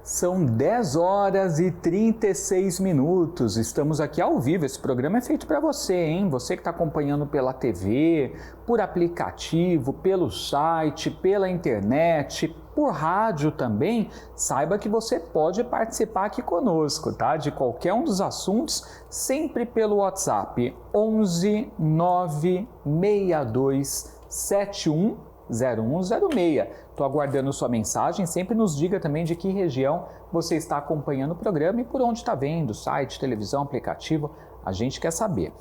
São 10 horas e 36 minutos. Estamos aqui ao vivo. Esse programa é feito para você, hein? Você que está acompanhando pela TV, por aplicativo, pelo site, pela internet, por rádio também. Saiba que você pode participar aqui conosco, tá? De qualquer um dos assuntos, sempre pelo WhatsApp 11 962 71 0106. Estou aguardando sua mensagem. Sempre nos diga também de que região você está acompanhando o programa e por onde está vendo, site, televisão, aplicativo. A gente quer saber.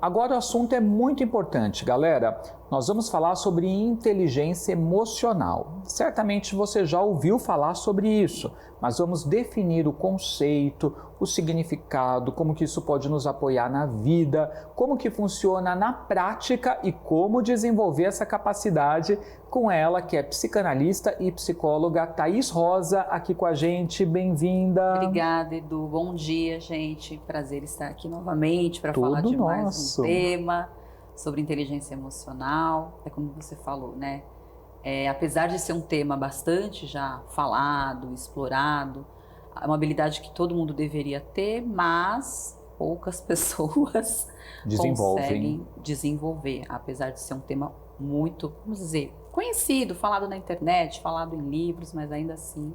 Agora o assunto é muito importante, galera. Nós vamos falar sobre inteligência emocional. Certamente você já ouviu falar sobre isso, mas vamos definir o conceito, o significado, como que isso pode nos apoiar na vida, como que funciona na prática e como desenvolver essa capacidade com ela, que é psicanalista e psicóloga Thaís Rosa, aqui com a gente. Bem-vinda. Obrigada, Edu. Bom dia, gente. Prazer estar aqui novamente para falar de mais um tema sobre inteligência emocional. É como você falou, né? Apesar de ser um tema bastante já falado, explorado, é uma habilidade que todo mundo deveria ter, mas poucas pessoas conseguem desenvolver, apesar de ser um tema muito, vamos dizer, conhecido, falado na internet, falado em livros, mas ainda assim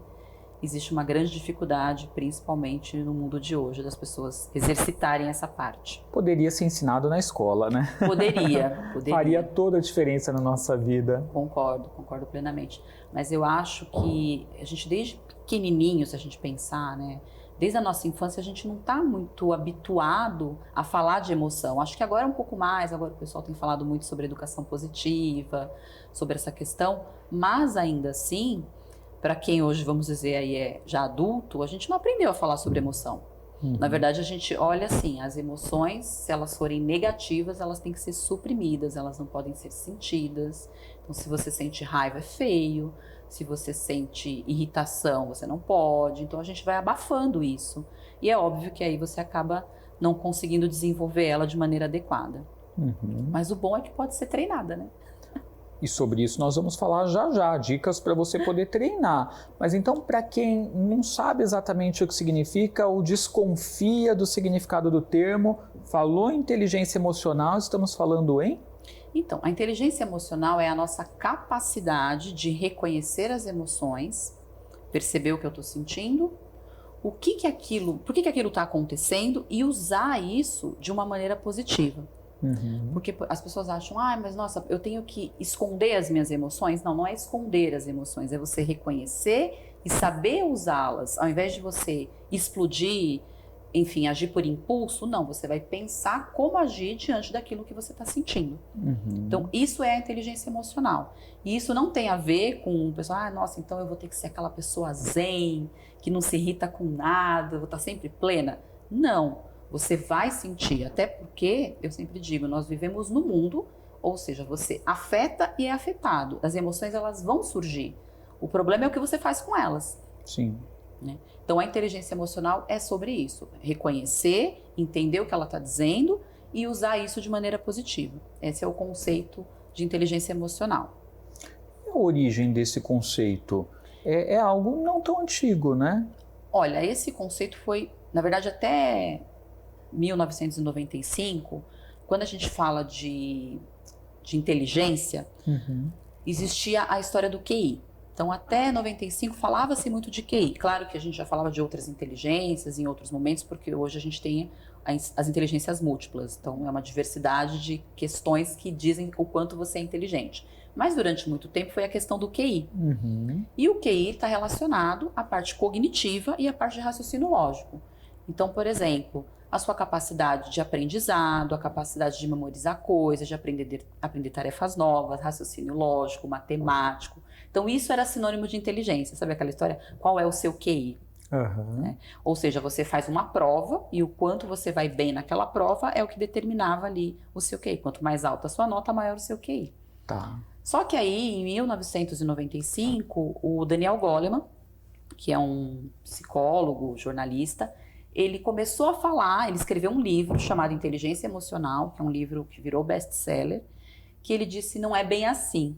existe uma grande dificuldade, principalmente no mundo de hoje, das pessoas exercitarem essa parte. Poderia ser ensinado na escola, né? Poderia. Faria toda a diferença na nossa vida. Concordo plenamente. Mas eu acho que a gente, desde pequenininho, se a gente pensar, né? Desde a nossa infância, a gente não está muito habituado a falar de emoção. Acho que agora é um pouco mais, agora o pessoal tem falado muito sobre educação positiva, sobre essa questão, mas ainda assim, para quem hoje, vamos dizer, aí é já adulto, a gente não aprendeu a falar sobre emoção. Na verdade, a gente olha assim, as emoções, se elas forem negativas, elas têm que ser suprimidas, elas não podem ser sentidas. Então, se você sente raiva, é feio. Se você sente irritação, você não pode. Então, a gente vai abafando isso. E é óbvio que aí você acaba não conseguindo desenvolver ela de maneira adequada. Mas o bom é que pode ser treinada, né? E sobre isso nós vamos falar já já, dicas para você poder treinar. Mas então, para quem não sabe exatamente o que significa ou desconfia do significado do termo, falou em inteligência emocional, estamos falando em? Então, a inteligência emocional é a nossa capacidade de reconhecer as emoções, perceber o que eu estou sentindo, por que aquilo está acontecendo e usar isso de uma maneira positiva. Porque as pessoas acham, mas nossa, eu tenho que esconder as minhas emoções. Não, não é esconder as emoções, é você reconhecer e saber usá-las. Ao invés de você explodir, enfim, agir por impulso, não, você vai pensar como agir diante daquilo que você está sentindo. Então, isso é a inteligência emocional. E isso não tem a ver com o pessoal, nossa, então eu vou ter que ser aquela pessoa zen, que não se irrita com nada, eu vou estar sempre plena. Não. Você vai sentir, até porque, eu sempre digo, nós vivemos no mundo, ou seja, você afeta e é afetado. As emoções, elas vão surgir. O problema é o que você faz com elas. Sim. Né? Então, a inteligência emocional é sobre isso. Reconhecer, entender o que ela está dizendo e usar isso de maneira positiva. Esse é o conceito de inteligência emocional. E a origem desse conceito? É algo não tão antigo, né? Olha, esse conceito foi, na verdade, até 1995, quando a gente fala de inteligência, existia a história do QI. Então, até 95 falava-se muito de QI. Claro que a gente já falava de outras inteligências em outros momentos, porque hoje a gente tem as inteligências múltiplas. Então, é uma diversidade de questões que dizem o quanto você é inteligente. Mas durante muito tempo foi a questão do QI. E o QI está relacionado à parte cognitiva e à parte de raciocínio lógico. Então, por exemplo, a sua capacidade de aprendizado, a capacidade de memorizar coisas, de aprender tarefas novas, raciocínio lógico, matemático. Então, isso era sinônimo de inteligência. Sabe aquela história? Qual é o seu QI? Né? Ou seja, você faz uma prova e o quanto você vai bem naquela prova é o que determinava ali o seu QI. Quanto mais alta a sua nota, maior o seu QI. Tá. Só que aí, em 1995, o Daniel Goleman, que é um psicólogo, jornalista, ele começou a falar, ele escreveu um livro chamado Inteligência Emocional, que é um livro que virou best-seller, que ele disse não é bem assim.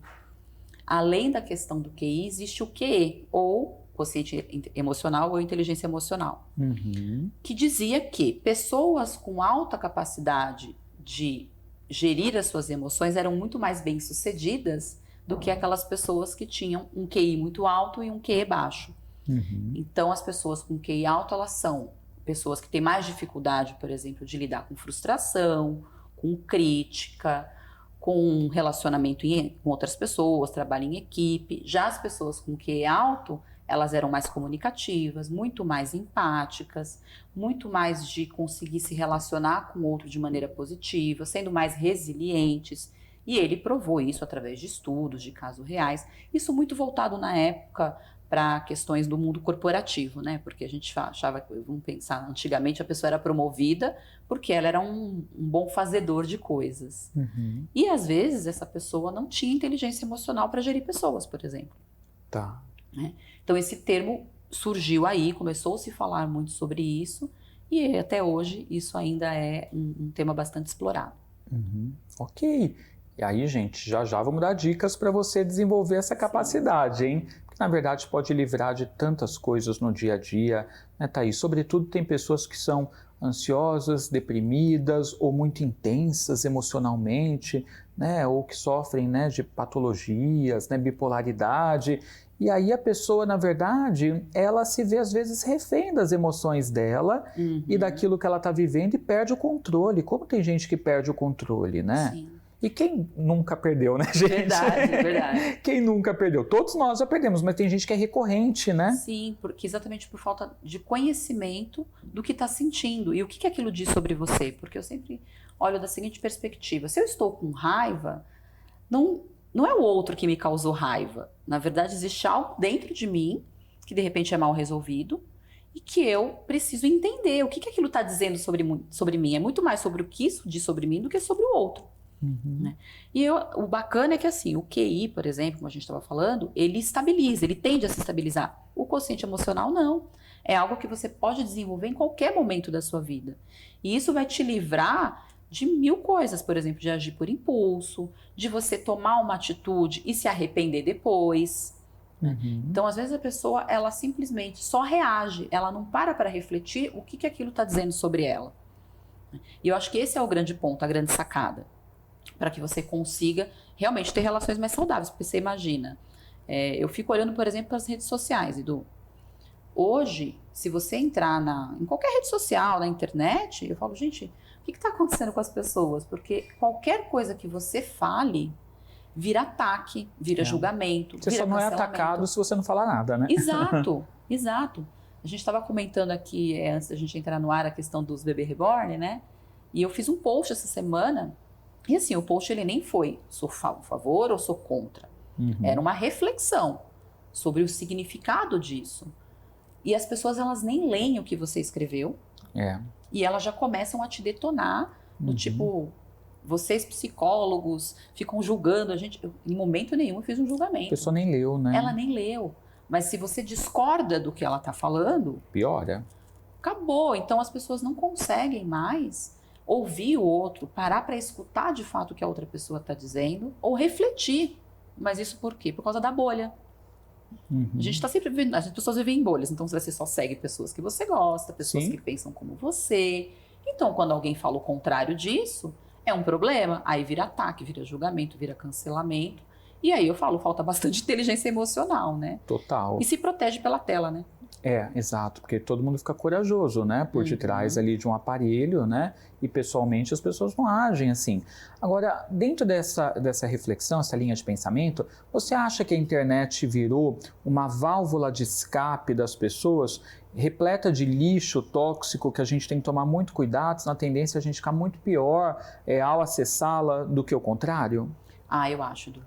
Além da questão do QI, existe o QE, ou quociente emocional ou inteligência emocional, Uhum. que dizia que pessoas com alta capacidade de gerir as suas emoções eram muito mais bem-sucedidas do que aquelas pessoas que tinham um QI muito alto e um QE baixo. Uhum. Então, as pessoas com QI alto, elas são pessoas que têm mais dificuldade, por exemplo, de lidar com frustração, com crítica, com relacionamento com outras pessoas, trabalho em equipe. Já as pessoas com QE alto, elas eram mais comunicativas, muito mais empáticas, muito mais de conseguir se relacionar com o outro de maneira positiva, sendo mais resilientes. E ele provou isso através de estudos, de casos reais. Isso muito voltado na época para questões do mundo corporativo, né? Porque a gente achava, vamos pensar, antigamente a pessoa era promovida porque ela era um bom fazedor de coisas. Uhum. E às vezes essa pessoa não tinha inteligência emocional para gerir pessoas, por exemplo. Tá. Então esse termo surgiu aí, começou a se falar muito sobre isso, e até hoje isso ainda é um tema bastante explorado. Uhum. Ok. E aí, gente, já vamos dar dicas para você desenvolver essa capacidade, hein? Porque, na verdade, pode livrar de tantas coisas no dia a dia, né, Thaís? Sobretudo, tem pessoas que são ansiosas, deprimidas ou muito intensas emocionalmente, né? Ou que sofrem, né, de patologias, né, bipolaridade. E aí a pessoa, na verdade, ela se vê às vezes refém das emoções dela e daquilo que ela está vivendo e perde o controle. Como tem gente que perde o controle, né? Sim. E quem nunca perdeu, né, gente? Verdade, verdade. Quem nunca perdeu? Todos nós já perdemos, mas tem gente que é recorrente, né? Sim, porque exatamente por falta de conhecimento do que está sentindo. E o que aquilo diz sobre você? Porque eu sempre olho da seguinte perspectiva. Se eu estou com raiva, não é o outro que me causou raiva. Na verdade, existe algo dentro de mim que de repente é mal resolvido e que eu preciso entender o que aquilo está dizendo sobre mim. É muito mais sobre o que isso diz sobre mim do que sobre o outro. Uhum. Né? E o bacana é que assim, o QI, por exemplo, como a gente estava falando, ele estabiliza, ele tende a se estabilizar. O quociente emocional não. É algo que você pode desenvolver em qualquer momento da sua vida. E isso vai te livrar de mil coisas, por exemplo, de agir por impulso, de você tomar uma atitude e se arrepender depois. Uhum. Então, às vezes a pessoa, ela simplesmente só reage, ela não para refletir o que aquilo está dizendo sobre ela. E eu acho que esse é o grande ponto, a grande sacada, para que você consiga realmente ter relações mais saudáveis. Porque você imagina, eu fico olhando, por exemplo, para as redes sociais, Edu. Hoje, se você entrar em qualquer rede social, na internet, eu falo, gente, o que está acontecendo com as pessoas? Porque qualquer coisa que você fale vira ataque, vira julgamento, Você vira só não é cancelamento. atacado se você não falar nada, né? Exato, exato. A gente estava comentando aqui, antes da gente entrar no ar, a questão dos bebê reborn, né? E eu fiz um post essa semana, e assim, o post ele nem foi, sou a favor ou sou contra. Uhum. Era uma reflexão sobre o significado disso. E as pessoas, elas nem leem o que você escreveu. E elas já começam a te detonar, do tipo, vocês psicólogos ficam julgando a gente. Em momento nenhum eu fiz um julgamento. A pessoa nem leu, né? Ela nem leu. Mas se você discorda do que ela está falando, piora. Acabou. Então as pessoas não conseguem mais ouvir o outro, parar para escutar de fato o que a outra pessoa está dizendo, ou refletir. Mas isso por quê? Por causa da bolha. Uhum. A gente está sempre vivendo, as pessoas vivem em bolhas, então você só segue pessoas que você gosta, pessoas Sim. que pensam como você. Então, quando alguém fala o contrário disso, é um problema. Aí vira ataque, vira julgamento, vira cancelamento. E aí eu falo, falta bastante inteligência emocional, né? Total. E se protege pela tela, né? Exato, porque todo mundo fica corajoso, né? Por detrás ali de um aparelho, né? E pessoalmente as pessoas não agem assim. Agora, dentro dessa reflexão, essa linha de pensamento, você acha que a internet virou uma válvula de escape das pessoas, repleta de lixo tóxico que a gente tem que tomar muito cuidado, na tendência a gente ficar muito pior ao acessá-la do que o contrário? Eu acho, Du.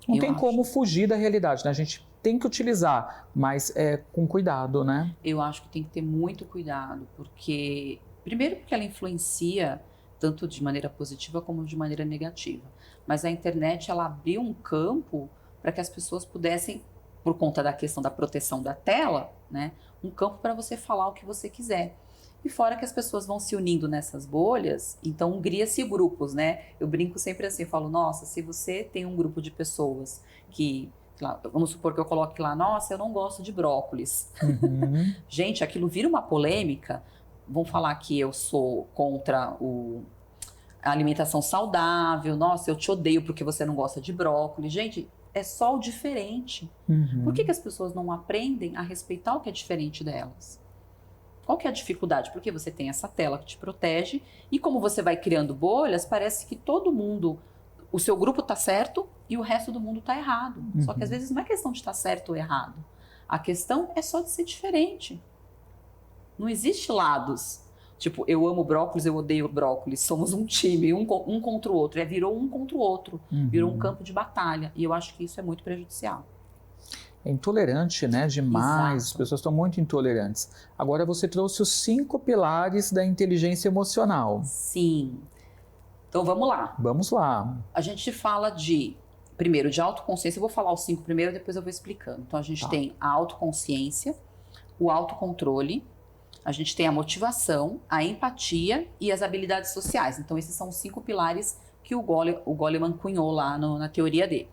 Não tem como fugir da realidade, né? A gente tem que utilizar, mas com cuidado, né? Eu acho que tem que ter muito cuidado, porque... Primeiro porque ela influencia tanto de maneira positiva como de maneira negativa. Mas a internet, ela abriu um campo para que as pessoas pudessem, por conta da questão da proteção da tela, né? Um campo para você falar o que você quiser. E fora que as pessoas vão se unindo nessas bolhas, então cria-se grupos, né? Eu brinco sempre assim, eu falo, nossa, se você tem um grupo de pessoas que lá, vamos supor que eu coloque lá, nossa, eu não gosto de brócolis. Uhum. Gente, aquilo vira uma polêmica. Vão falar que eu sou contra a alimentação saudável. Nossa, eu te odeio porque você não gosta de brócolis. Gente, é só o diferente. Uhum. Por que as pessoas não aprendem a respeitar o que é diferente delas? Qual que é a dificuldade? Porque você tem essa tela que te protege e como você vai criando bolhas, parece que todo mundo, o seu grupo está certo e o resto do mundo está errado. Só que às vezes não é questão de estar certo ou errado. A questão é só de ser diferente. Não existe lados. Tipo, eu amo brócolis, eu odeio brócolis. Somos um time, um contra o outro. Virou um contra o outro. Virou um campo de batalha. E eu acho que isso é muito prejudicial. É intolerante, né? Demais. Exato. As pessoas estão muito intolerantes. Agora você trouxe os 5 pilares da inteligência emocional. Sim. Então vamos lá. Vamos lá. A gente fala primeiro, de autoconsciência. Eu vou falar os 5 primeiro, depois eu vou explicando. Então a gente tem a autoconsciência, o autocontrole, a gente tem a motivação, a empatia e as habilidades sociais. Então esses são os 5 pilares que o Goleman cunhou lá na teoria dele.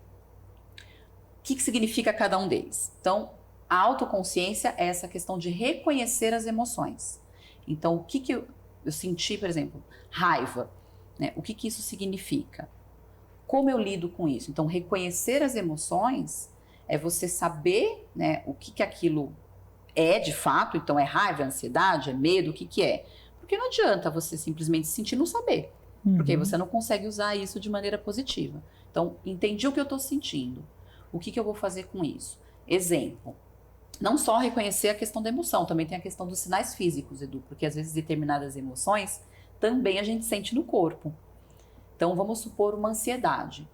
O que significa cada um deles? Então, a autoconsciência é essa questão de reconhecer as emoções. Então, o que eu senti, por exemplo, raiva, né? O que isso significa? Como eu lido com isso? Então, reconhecer as emoções é você saber, né, o que aquilo é de fato. Então, é raiva, é ansiedade, é medo, o que é? Porque não adianta você simplesmente sentir e não saber. Porque aí você não consegue usar isso de maneira positiva. Então, entendi o que eu estou sentindo. O que eu vou fazer com isso? Exemplo, não só reconhecer a questão da emoção, também tem a questão dos sinais físicos, Edu, porque às vezes determinadas emoções também a gente sente no corpo. Então vamos supor uma ansiedade.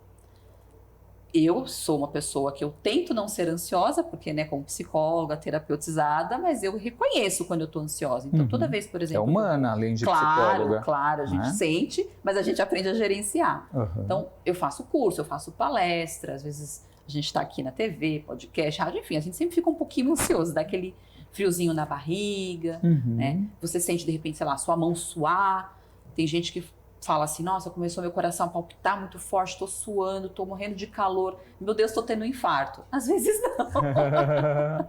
Eu sou uma pessoa que eu tento não ser ansiosa, porque, né, como psicóloga, terapeutizada, mas eu reconheço quando eu tô ansiosa. Então toda vez, por exemplo... É humana, além de psicóloga. Claro, a gente sente, mas a gente aprende a gerenciar. Então eu faço curso, eu faço palestra, às vezes... A gente está aqui na TV, podcast, rádio, enfim, a gente sempre fica um pouquinho ansioso, dá aquele friozinho na barriga, né? Você sente, de repente, sei lá, sua mão suar. Tem gente que fala assim, nossa, começou meu coração a palpitar muito forte, tô suando, tô morrendo de calor, meu Deus, tô tendo um infarto. Às vezes não.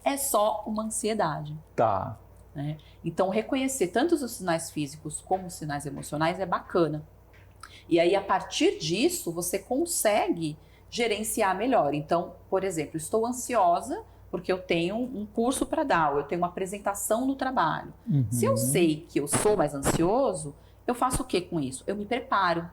É só uma ansiedade. Tá. Né? Então, reconhecer tanto os sinais físicos como os sinais emocionais é bacana. E aí, a partir disso, você consegue gerenciar melhor. Então, por exemplo, estou ansiosa porque eu tenho um curso para dar, ou eu tenho uma apresentação no trabalho. Se eu sei que eu sou mais ansioso, eu faço o que com isso? Eu me preparo.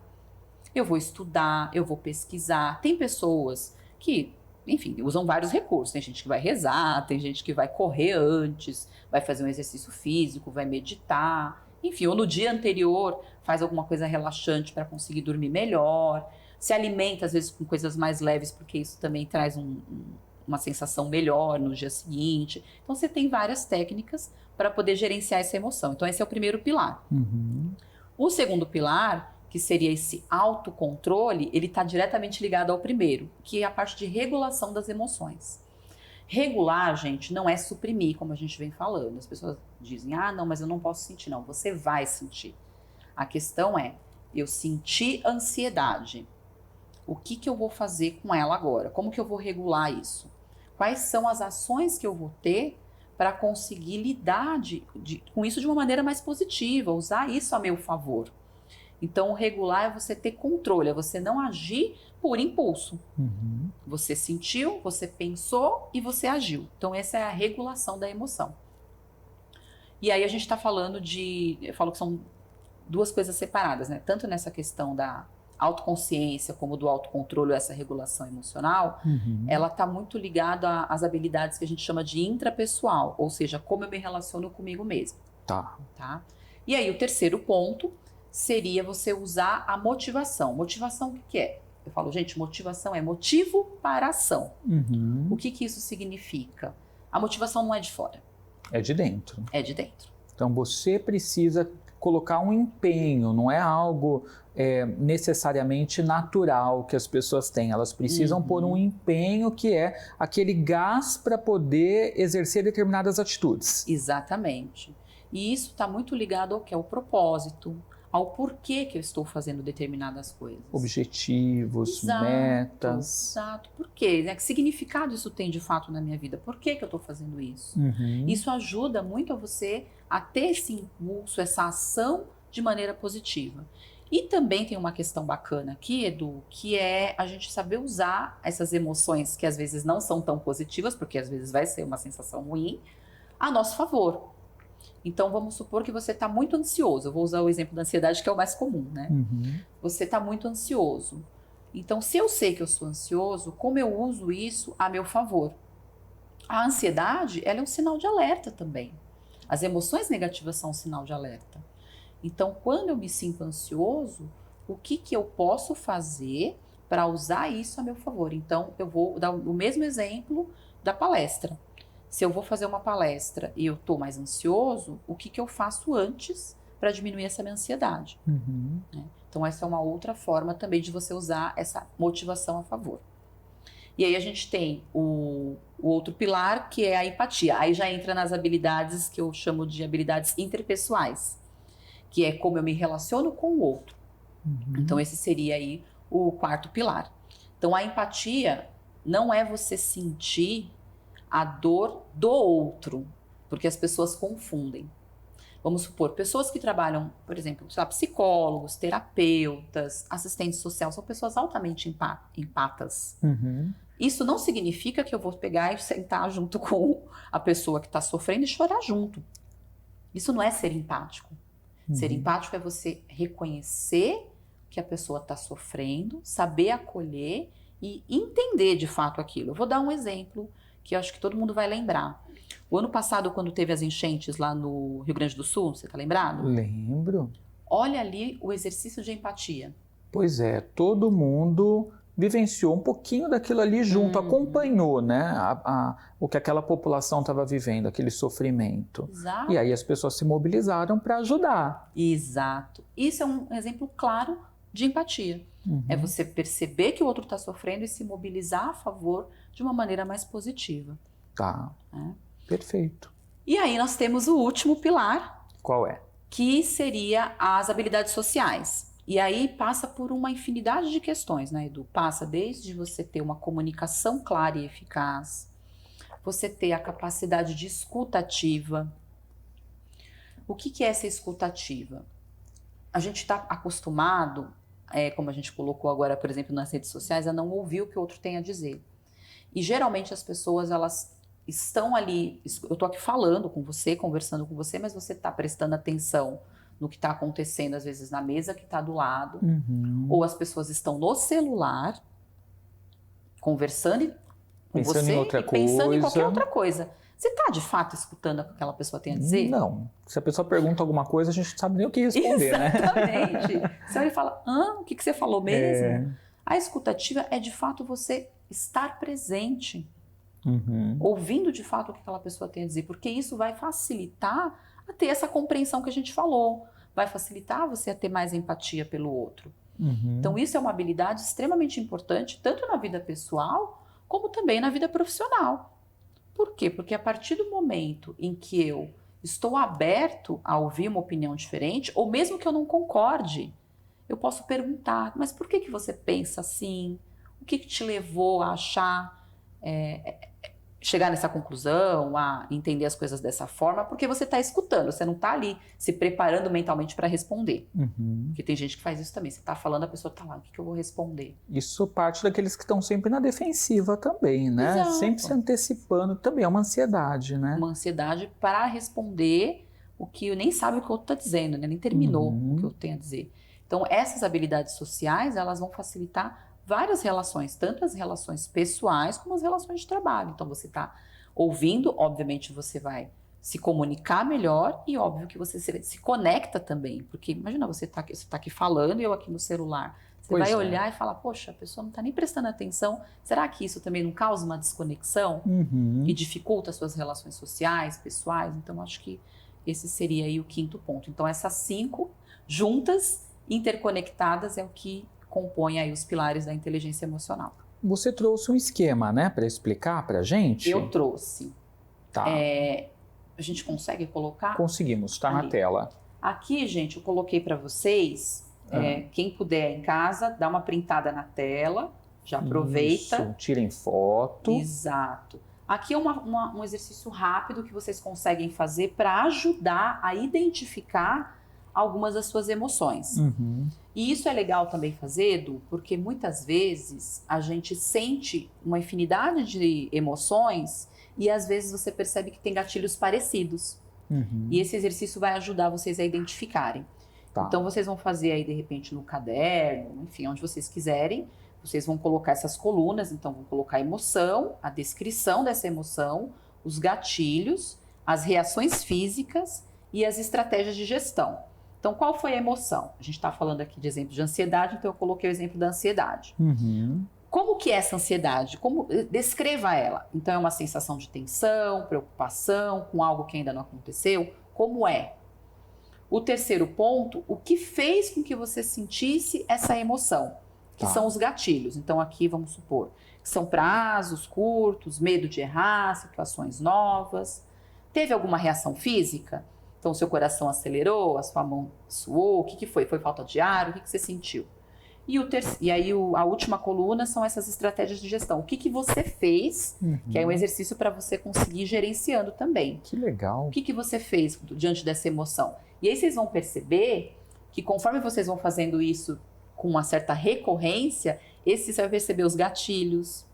Eu vou estudar, eu vou pesquisar. Tem pessoas que, enfim, usam vários recursos. Tem gente que vai rezar, tem gente que vai correr antes, vai fazer um exercício físico, vai meditar. Enfim, ou no dia anterior faz alguma coisa relaxante para conseguir dormir melhor. Se alimenta, às vezes, com coisas mais leves, porque isso também traz uma sensação melhor no dia seguinte. Então, você tem várias técnicas para poder gerenciar essa emoção. Então, esse é o primeiro pilar. O segundo pilar, que seria esse autocontrole, ele está diretamente ligado ao primeiro, que é a parte de regulação das emoções. Regular, gente, não é suprimir, como a gente vem falando. As pessoas dizem, não, mas eu não posso sentir. Não, você vai sentir. A questão é, eu senti ansiedade. O que eu vou fazer com ela agora? Como que eu vou regular isso? Quais são as ações que eu vou ter para conseguir lidar com isso de uma maneira mais positiva, usar isso a meu favor? Então, regular é você ter controle, é você não agir por impulso. Você sentiu, você pensou e você agiu. Então, essa é a regulação da emoção. E aí a gente está falando eu falo que são duas coisas separadas, né? Tanto nessa questão da autoconsciência como do autocontrole, essa regulação emocional, ela está muito ligada às habilidades que a gente chama de intrapessoal, ou seja, como eu me relaciono comigo mesmo. Tá. E aí o terceiro ponto seria você usar a motivação. Motivação, o que é? Eu falo, gente, motivação é motivo para ação. O que isso significa? A motivação não é de fora. É de dentro. É de dentro. Então você precisa colocar um empenho, não é algo necessariamente natural que as pessoas têm. Elas precisam pôr um empenho que é aquele gás para poder exercer determinadas atitudes. Exatamente. E isso está muito ligado ao que é o propósito, ao porquê que eu estou fazendo determinadas coisas. Objetivos, Exato, metas. Exato. Por quê? Né? Que significado isso tem de fato na minha vida? Por que eu estou fazendo isso? Isso ajuda muito a você a ter esse impulso, essa ação de maneira positiva. E também tem uma questão bacana aqui, Edu, que é a gente saber usar essas emoções que às vezes não são tão positivas, porque às vezes vai ser uma sensação ruim, a nosso favor. Então, vamos supor que você está muito ansioso. Eu vou usar o exemplo da ansiedade, que é o mais comum, né? Você está muito ansioso. Então, se eu sei que eu sou ansioso, como eu uso isso a meu favor? A ansiedade, ela é um sinal de alerta também. As emoções negativas são um sinal de alerta. Então, quando eu me sinto ansioso, o que eu posso fazer para usar isso a meu favor? Então, eu vou dar o mesmo exemplo da palestra. Se eu vou fazer uma palestra e eu estou mais ansioso, o que eu faço antes para diminuir essa minha ansiedade? Né? Então, essa é uma outra forma também de você usar essa motivação a favor. E aí a gente tem o outro pilar, que é a empatia. Aí já entra nas habilidades que eu chamo de habilidades interpessoais, que é como eu me relaciono com o outro. Então, esse seria aí o quarto pilar. Então, a empatia não é você sentir a dor do outro, porque as pessoas confundem. Vamos supor, pessoas que trabalham, por exemplo, psicólogos, terapeutas, assistentes sociais, são pessoas altamente empatas. Isso não significa que eu vou pegar e sentar junto com a pessoa que está sofrendo e chorar junto. Isso não é ser empático. Ser empático é você reconhecer que a pessoa está sofrendo, saber acolher e entender de fato aquilo. Eu vou dar um exemplo que eu acho que todo mundo vai lembrar. O ano passado, quando teve as enchentes lá no Rio Grande do Sul, você está lembrado? Lembro. Olha ali o exercício de empatia. Pois é, todo mundo vivenciou um pouquinho daquilo ali junto, acompanhou, né, o que aquela população estava vivendo, aquele sofrimento. Exato. E aí as pessoas se mobilizaram para ajudar. Exato. Isso é um exemplo claro de empatia. É você perceber que o outro está sofrendo e se mobilizar a favor de uma maneira mais positiva. Tá, perfeito. E aí nós temos o último pilar. Qual é? Que seria as habilidades sociais. E aí passa por uma infinidade de questões, né, Edu? Passa desde você ter uma comunicação clara e eficaz, você ter a capacidade de escuta ativa. O que é essa escuta ativa? A gente está acostumado, como a gente colocou agora, por exemplo, nas redes sociais, a não ouvir o que o outro tem a dizer. E geralmente as pessoas, elas estão ali, eu estou aqui falando com você, conversando com você, mas você está prestando atenção no que está acontecendo, às vezes, na mesa que está do lado, ou as pessoas estão no celular, conversando com você e pensando em qualquer outra coisa. Você está, de fato, escutando o que aquela pessoa tem a dizer? Não. Se a pessoa pergunta alguma coisa, a gente não sabe nem o que responder, Exatamente. Né? Você olha e fala, o que você falou mesmo? A escutativa é, de fato, você estar presente, ouvindo, de fato, o que aquela pessoa tem a dizer, porque isso vai facilitar a ter essa compreensão que a gente falou, vai facilitar você a ter mais empatia pelo outro. Então, isso é uma habilidade extremamente importante, tanto na vida pessoal, como também na vida profissional. Por quê? Porque a partir do momento em que eu estou aberto a ouvir uma opinião diferente, ou mesmo que eu não concorde, eu posso perguntar, mas por que você pensa assim? O que te levou a achar, chegar nessa conclusão, a entender as coisas dessa forma? Porque você está escutando, você não está ali se preparando mentalmente para responder. Porque tem gente que faz isso também, você está falando, a pessoa está lá, o que eu vou responder? Isso parte daqueles que estão sempre na defensiva também, né? Exato. Sempre se antecipando, também é uma ansiedade, né? Uma ansiedade para responder o que nem sabe o que o outro está dizendo, né? Nem terminou o que eu tenho a dizer. Então, essas habilidades sociais, elas vão facilitar várias relações, tanto as relações pessoais como as relações de trabalho. Então, você está ouvindo, obviamente você vai se comunicar melhor e óbvio que você se conecta também. Porque imagina, você tá aqui falando e eu aqui no celular. Você vai olhar e falar, poxa, a pessoa não está nem prestando atenção. Será que isso também não causa uma desconexão? E dificulta as suas relações sociais, pessoais? Então, acho que esse seria aí o quinto ponto. Então, essas 5 juntas, interconectadas, é o que compõe aí os pilares da inteligência emocional. Você trouxe um esquema, né, para explicar para a gente? Eu trouxe. Tá. A gente consegue colocar? Conseguimos, está na tela. Aqui, gente, eu coloquei para vocês, quem puder em casa, dá uma printada na tela, já aproveita. Isso, tirem foto. Exato. Aqui é um exercício rápido que vocês conseguem fazer para ajudar a identificar algumas das suas emoções. Uhum. E isso é legal também fazer, Edu, porque muitas vezes a gente sente uma infinidade de emoções e às vezes você percebe que tem gatilhos parecidos. Uhum. E esse exercício vai ajudar vocês a identificarem. Tá. Então vocês vão fazer aí de repente no caderno, enfim, onde vocês quiserem. Vocês vão colocar essas colunas, então vão colocar a emoção, a descrição dessa emoção, os gatilhos, as reações físicas e as estratégias de gestão. Então, qual foi a emoção? A gente está falando aqui de exemplo de ansiedade, então eu coloquei o exemplo da ansiedade. Uhum. Como que é essa ansiedade? Descreva ela. Então, é uma sensação de tensão, preocupação com algo que ainda não aconteceu? Como é? O terceiro ponto, o que fez com que você sentisse essa emoção? Que são os gatilhos. Então, aqui vamos supor que são prazos curtos, medo de errar, situações novas. Teve alguma reação física? Então, seu coração acelerou, a sua mão suou, o que foi? Foi falta de ar? O que você sentiu? E aí, a última coluna são essas estratégias de gestão. O que você fez, que é um exercício para você conseguir ir gerenciando também. Que legal. O que você fez diante dessa emoção? E aí, vocês vão perceber que conforme vocês vão fazendo isso com uma certa recorrência, você vai perceber os gatilhos,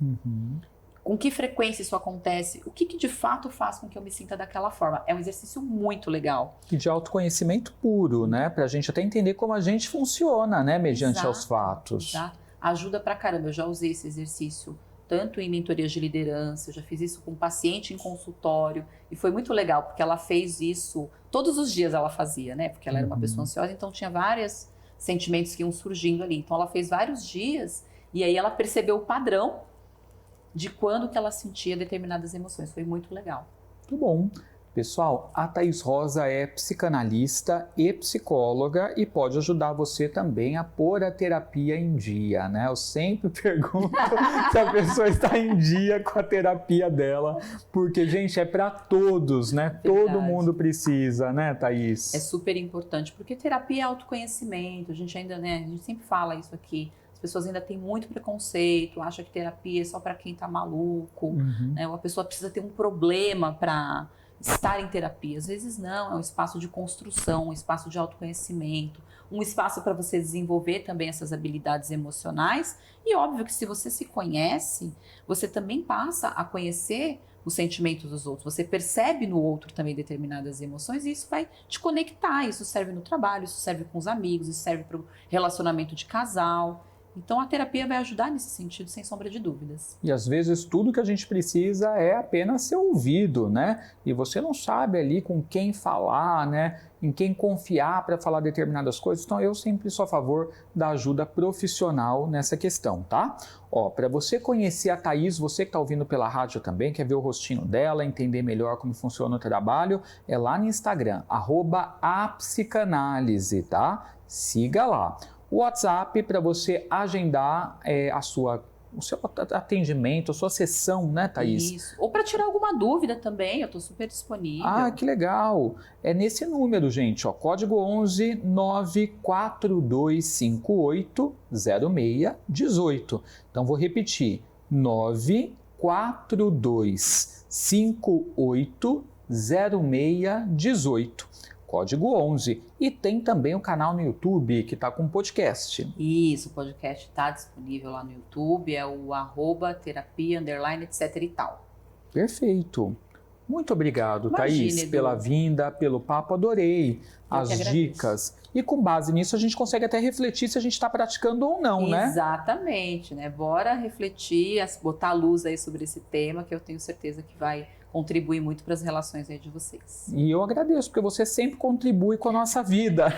com que frequência isso acontece, o que de fato faz com que eu me sinta daquela forma. É um exercício muito legal. E de autoconhecimento puro, né? Pra gente até entender como a gente funciona, né? Mediante aos fatos. Exato. Ajuda pra caramba. Eu já usei esse exercício tanto em mentorias de liderança, eu já fiz isso com paciente em consultório, e foi muito legal, porque ela fez isso, todos os dias ela fazia, né? Porque ela era uma pessoa ansiosa, então tinha vários sentimentos que iam surgindo ali. Então ela fez vários dias, e aí ela percebeu o padrão de quando que ela sentia determinadas emoções. Foi muito legal. Muito bom. Pessoal, a Thaís Rosa é psicanalista e psicóloga e pode ajudar você também a pôr a terapia em dia, né? Eu sempre pergunto se a pessoa está em dia com a terapia dela, porque, gente, é para todos, né? Verdade. Todo mundo precisa, né, Thaís? É super importante, porque terapia é autoconhecimento. A gente ainda, né, a gente sempre fala isso aqui. As pessoas ainda têm muito preconceito, acham que terapia é só para quem tá maluco, né? Ou a pessoa precisa ter um problema para estar em terapia. Às vezes não, é um espaço de construção, um espaço de autoconhecimento, um espaço para você desenvolver também essas habilidades emocionais. E óbvio que se você se conhece, você também passa a conhecer os sentimentos dos outros. Você percebe no outro também determinadas emoções e isso vai te conectar. Isso serve no trabalho, isso serve com os amigos, isso serve para o relacionamento de casal. Então a terapia vai ajudar nesse sentido, sem sombra de dúvidas. E às vezes tudo que a gente precisa é apenas ser ouvido, né? E você não sabe ali com quem falar, né? Em quem confiar para falar determinadas coisas. Então eu sempre sou a favor da ajuda profissional nessa questão, tá? Ó, para você conhecer a Thaís, você que está ouvindo pela rádio também, quer ver o rostinho dela, entender melhor como funciona o trabalho, é lá no Instagram, @apsicanálise, tá? Siga lá. O WhatsApp para você agendar o seu atendimento, a sua sessão, né, Thaís? Isso. Ou para tirar alguma dúvida também, eu estou super disponível. Ah, que legal! É nesse número, gente, ó, código 11 94258 0618. Então vou repetir, 94258 0618. Código 11. E tem também o canal no YouTube, que está com podcast. Isso, o podcast está disponível lá no YouTube, é o @terapia_, etc e tal. Perfeito. Muito obrigado, Imagina, Thaís, Edu. pela vinda, pelo papo, adorei as dicas. E com base nisso a gente consegue até refletir se a gente está praticando ou não, né? Exatamente, né? Bora refletir, botar a luz aí sobre esse tema, que eu tenho certeza que vai contribuir muito para as relações aí de vocês. E eu agradeço, porque você sempre contribui com a nossa vida,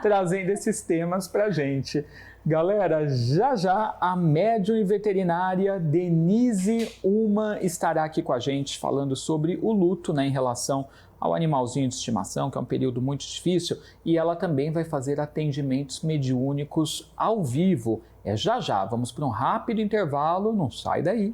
trazendo esses temas para a gente. Galera, já a médium e veterinária Denise Ullmann estará aqui com a gente falando sobre o luto, né, em relação ao animalzinho de estimação, que é um período muito difícil, e ela também vai fazer atendimentos mediúnicos ao vivo. Já, vamos para um rápido intervalo, não sai daí.